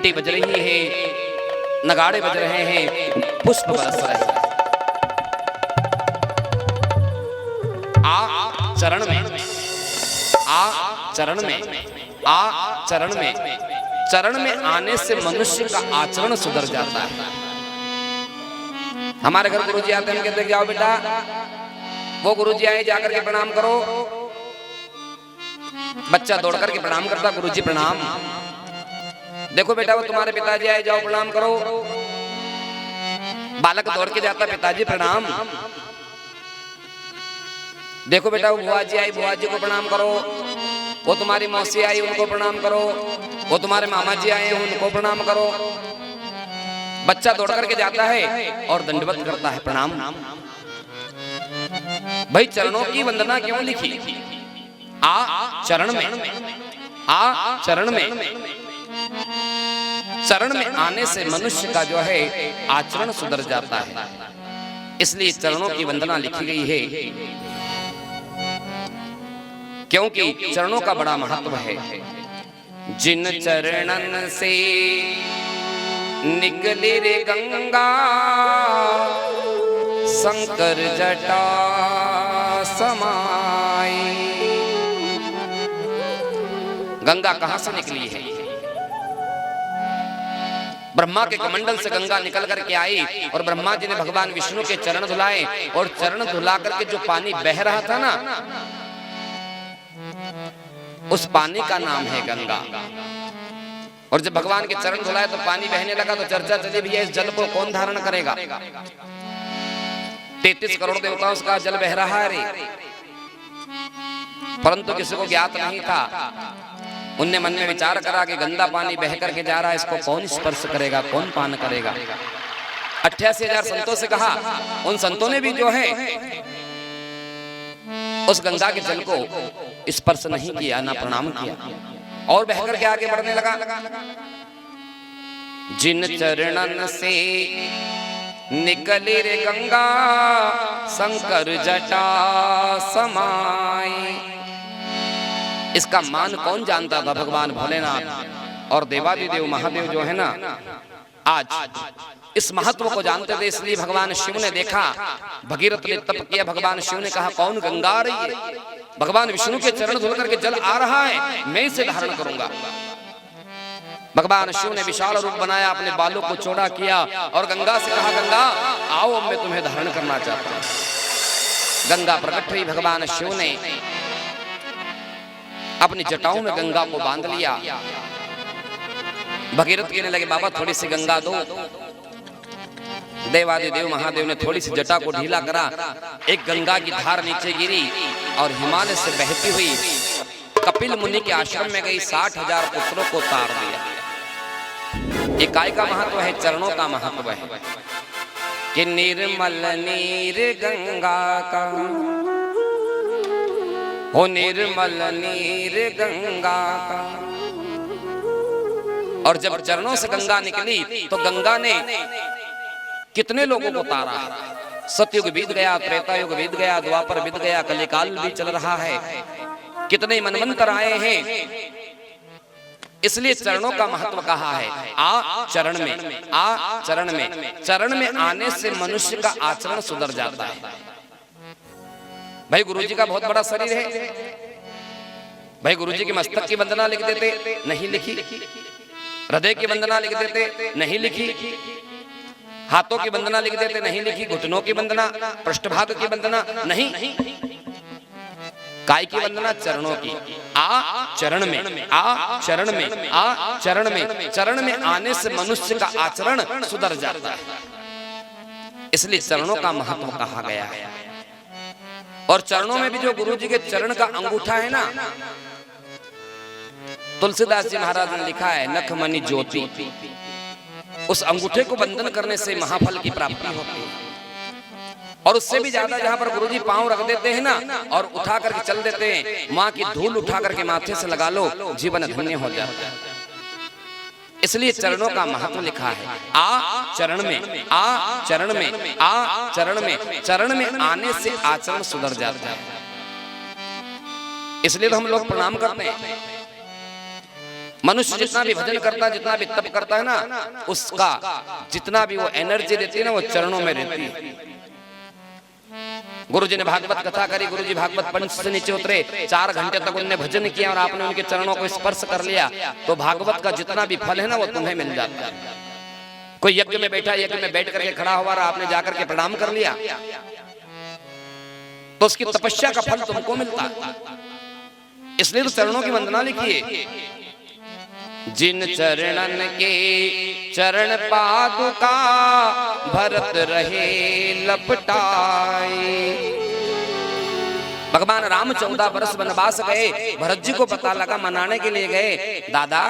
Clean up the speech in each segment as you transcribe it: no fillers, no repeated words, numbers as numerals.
घंटी बज रही है, नगाड़े बज रहे हैं, पुष्प बरस रहे हैं। आ चरण में, आ चरण में, आ चरण में, चरण में आने से मनुष्य का आचरण सुधर जाता है। हमारे घर गुरुजी आते हैं, हम कहते हैं जाओ बेटा, वो गुरुजी आए जाकर के प्रणाम करो। बच्चा दौड़ करके प्रणाम करता, गुरुजी प्रणाम। देखो बेटा वो तुम्हारे पिताजी आए, जाओ प्रणाम करो। बालक दौड़ के जाता, पिताजी प्रणाम। देखो बेटा वो बुआ जी आई, बुआ जी को प्रणाम करो। वो तुम्हारी मौसी आई, उनको प्रणाम करो। वो तुम्हारे मामा जी आए, उनको प्रणाम करो। बच्चा दौड़ करके जाता है और दंडवत करता है, प्रणाम। भाई चरणों की वंदना क्यों लिखी? आ चरण में, आ चरण में, चरण में आने से मनुष्य का जो है आचरण सुधर जाता है, इसलिए चरणों की वंदना लिखी गई है। क्योंकि चरणों का बड़ा महत्व है। जिन चरणन से निकली रे गंगा, शंकर जटा समाई। गंगा कहां से निकली है? ब्रह्मा के कमंडल से गंगा निकल करके आई और ब्रह्मा जी ने भगवान विष्णु के चरण धुलाए, और चरण धुला करके जो पानी बह रहा था ना, उस पानी का नाम है गंगा। और जब भगवान के चरण धुलाए तो पानी बहने लगा, तो चर्चा चली भैया इस जल को कौन धारण करेगा? 33 करोड़ देवताओं का जल बह रहा है रे। परंतु किसी को ज्ञात नहीं था। उनने मन में विचार करा कि गंदा पानी बह करके जा रहा है, इसको कौन स्पर्श करेगा, कौन पान करेगा? 88,000 संतों से कहा, उन संतों ने भी जो है उस गंगा के जल को स्पर्श नहीं किया, ना प्रणाम किया, और बहकर के आगे बढ़ने लगा। जिन चरणन से निकली रे गंगा, शंकर जटा समाई। इसका मान कौन जानता था? भगवान भोलेनाथ और देवादिदेव महादेव जो है ना, आज इस महत्व को जानते थे। इसलिए भगवान शिव ने देखा, भगीरथ ने तप किया, भगवान शिव ने कहा कौन गंगा आ रही है? भगवान विष्णु के चरण धुल करके जल आ रहा है, मैं इसे धारण करूंगा। भगवान शिव ने विशाल रूप बनाया, अपने बालों को चौड़ा किया और गंगा से कहा गंगा आओ, मैं तुम्हें धारण करना चाहता हूं। गंगा प्रकट हुई। भगवान शिव ने अपनी जटाओं में गंगा को बांध लिया। भगीरथ कहने लगे बाबा थोड़ी सी गंगा दो। देवादिदेव महादेव ने थोड़ी सी जटा को ढीला करा, एक गंगा की धार नीचे गिरी और हिमालय से बहती हुई कपिल मुनि के आश्रम में गई। 60,000 पुत्रों को तार दिया। एक काय का महत्व है, चरणों का महत्व है कि निर्मल नीर गंगा का हो, निर्मल नीर गंगा का। और जब चरणों से गंगा निकली तो गंगा ने कितने लोगों को तारा। सतयुग बीत गया, त्रेता युग बीत गया, द्वापर बीत गया, कलिकाल भी चल रहा है, कितने मनवंतर आए हैं। इसलिए चरणों का महत्व कहा है। आ चरण में, आ चरण में, चरण में आने से मनुष्य का आचरण सुधर जाता है। भाई गुरुजी का बहुत बड़ा शरीर है, भाई गुरुजी के मस्तक की वंदना लिख देते, नहीं लिखी। हृदय की वंदना लिख देते, नहीं लिखी। हाथों की वंदना लिख देते, नहीं लिखी। घुटनों की वंदना, पृष्ठभाग की वंदना, नहीं। काय की वंदना? चरणों की। आ चरण में, आ चरण में, आ चरण में, चरण में आने से मनुष्य का आचरण सुधर जाता है। इसलिए चरणों का महत्व कहा गया है। और चरणों में भी जो गुरुजी के चरण का अंगूठा है ना, तुलसीदास जी महाराज ने लिखा है नखमणि ज्योति। उस अंगूठे को बंधन करने से महाफल की प्राप्ति होती है। और उससे भी ज्यादा जहां पर गुरुजी पांव रख देते हैं ना और उठा करके चल देते हैं, मां की धूल उठा करके माथे से लगा लो, जीवन धन्य हो जाता है। इसलिए चरणों का महत्व लिखा है। आ चरण में, आ चरण में, आ चरण में, चरण में आने से आचरण सुधर जाता है। इसलिए तो हम लोग प्रणाम करते हैं। मनुष्य जितना भी भजन करता है, जितना भी तप करता है ना, उसका जितना भी वो एनर्जी देती है ना, वो चरणों में रहती है। गुरु जी ने भागवत कथा करी, गुरु जी भागवत पंच से नीचे उतरे, 4 घंटे तक उन्होंने भजन किया और आपने उनके चरणों को स्पर्श कर लिया, तो भागवत का जितना भी फल है ना, वो तुम्हें मिल जाता है। कोई यज्ञ में बैठा, यज्ञ में बैठ करके खड़ा हुआ, आपने जाकर के प्रणाम कर लिया, तो उसकी तपस्या का फल तुमको मिलता है। इसलिए तो चरणों की वंदना लिखिए, जिन चरणन के चरण पादुका भरत रहे लपटाए। भगवान राम 14 वर्ष वनवास गए, भरत जी को पता लगा, मनाने के लिए गए, दादा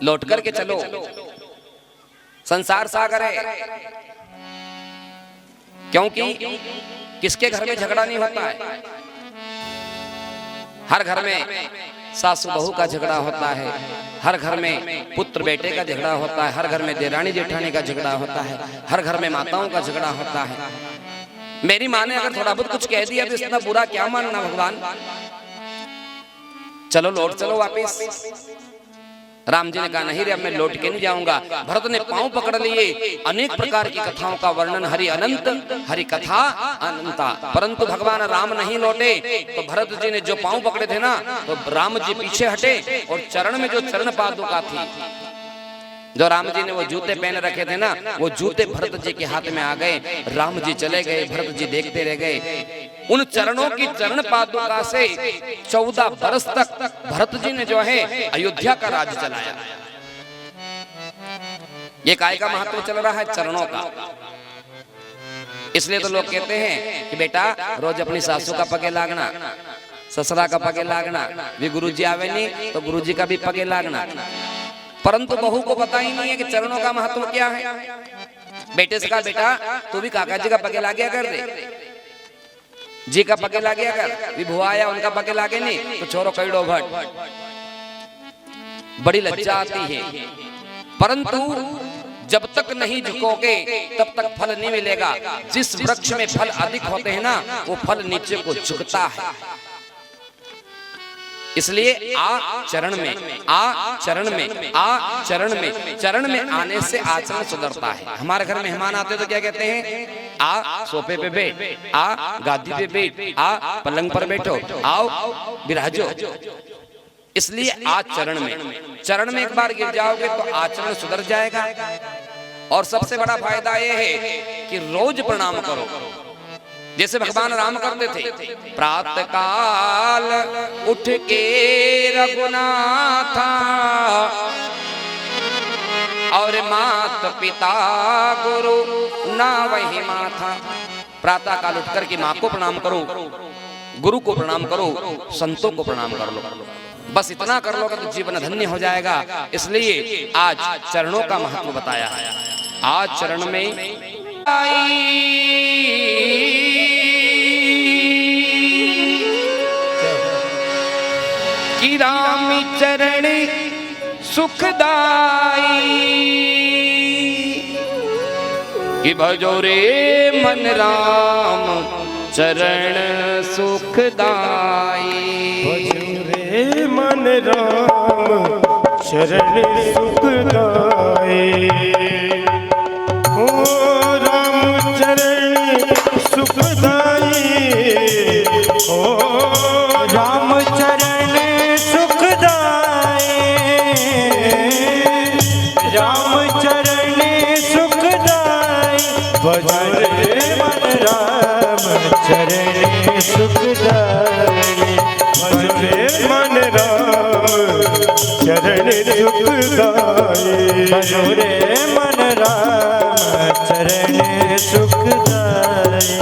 लौट करके चलो, संसार सागर है। क्योंकि किसके घर में झगड़ा नहीं होता है, हर घर में सासू बहू का झगड़ा होता है, हर घर में पुत्र बेटे का झगड़ा होता है, हर घर में देरानी जेठानी का झगड़ा होता है, हर घर में माताओं का झगड़ा होता है। मेरी माँ ने अगर थोड़ा बहुत कुछ कह दिया तो इतना बुरा क्या मानना भगवान, चलो लौट चलो वापिस। राम जी ने कहा नहीं रे, अब मैं लौट के नहीं जाऊंगा। भरत ने पांव पकड़ लिए, अनेक प्रकार की कथाओं का वर्णन, हरि अनंत, हरि कथा अनंता, परंतु भगवान राम नहीं लौटे। तो भरत जी ने जो पांव पकड़े थे ना, तो राम जी पीछे हटे और चरण में जो चरण पादुका थी, जो राम जी ने वो जूते पहन रखे थे ना, वो जूते भरत जी के हाथ में आ गए। राम जी चले गए, भरत जी देखते रह गए। उन चरणों की चरण पादुका से 14 वर्ष तक भरत जी ने जो है अयोध्या का राज चलाया। ये काय का महत्व चल रहा है, चरणों का। इसलिए तो लोग कहते हैं कि बेटा रोज अपनी सासू का पगे लागना, ससुरा का पगे लागना, भी गुरुजी आवे नहीं तो गुरुजी का भी पगे लागना। परंतु बहू को पता ही नहीं है कि चरणों का महत्व क्या है। बेटे से कहा बेटा तू भी काका जी का पगे लागया कर दे, जी का पगे लागया कर, भी भुआ आया उनका पगे लागे नहीं तो छोरो कैडो भट। बड़ी लज्जा आती है, परंतु जब तक नहीं झुकोगे तब तक फल नहीं मिलेगा। जिस वृक्ष में फल अधिक होते हैं ना, वो फल नीचे को झुकता है। इसलिए आ चरण में, आ चरण में, आ चरण में, चरण में आने से आचरण सुधरता है। हमारे घर मेहमान आते तो क्या कहते हैं, आ सोफे पे बैठ, आ गादी पे बैठ, आ पलंग पर बैठो, आओ विराजो। इसलिए आ चरण में, चरण में एक बार गिर जाओगे तो आचरण सुधर जाएगा। और सबसे बड़ा फायदा यह है कि रोज प्रणाम करो, जैसे भगवान राम करते थे। प्रातः काल उठ के रघुनाथा और मात पिता गुरु ना वही माथा। प्रातः काल उठ कर के माँ को प्रणाम करो, गुरु को प्रणाम करो, संतों को प्रणाम कर लो। बस इतना कर लोगे तो जीवन धन्य हो जाएगा। इसलिए आज चरणों का महत्व बताया है। आज चरण में कि राम चरण सुखदाई, कि भजो रे मन राम चरण सुखदाई। भजो रे मन राम चरण सुखदाई। ओ राम चरण सुखदाई, ओ राम चरण सुखदाई, राम चरण सुखदाई। भजो रे मन राम चरण सुखदाई, भजो रे मन राम चरण सुखदाई, भजो रे मन राम चरण सुखदाई।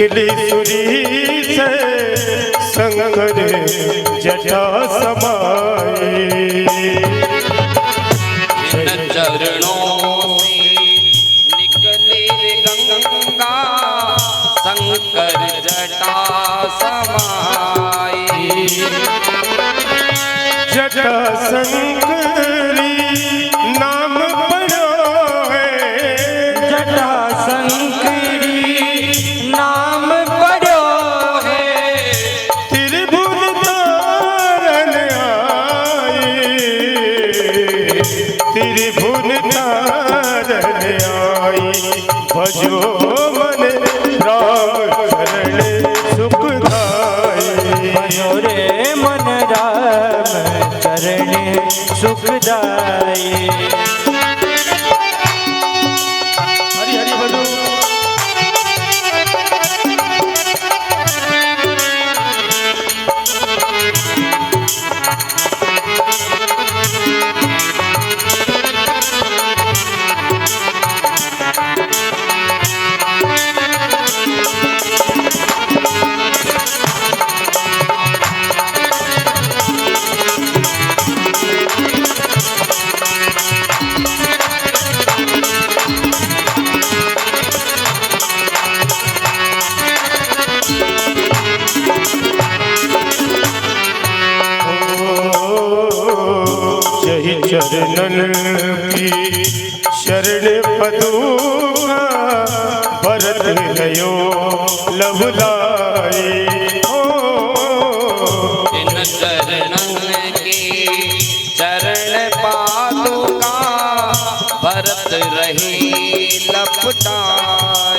निकली सुरी से शंकर जटा समाई। इन चरणों से निकली गंगा शंकर जटा समाई। जटा शंकरी नाम पड़ो है, जटा शंकरी नाम पड़ो है। त्रिभुवन तारन आई, त्रिभुवन तारन आई। भजो मन राम चरण सुखदाई। भजो रे मन राम चरण सुखदाई। हरि हरि बोलो। चरणन की शरण पदुका भरत गयो लवलाई। इन चरणन की चरण पादुका भरत रहे लपटाई।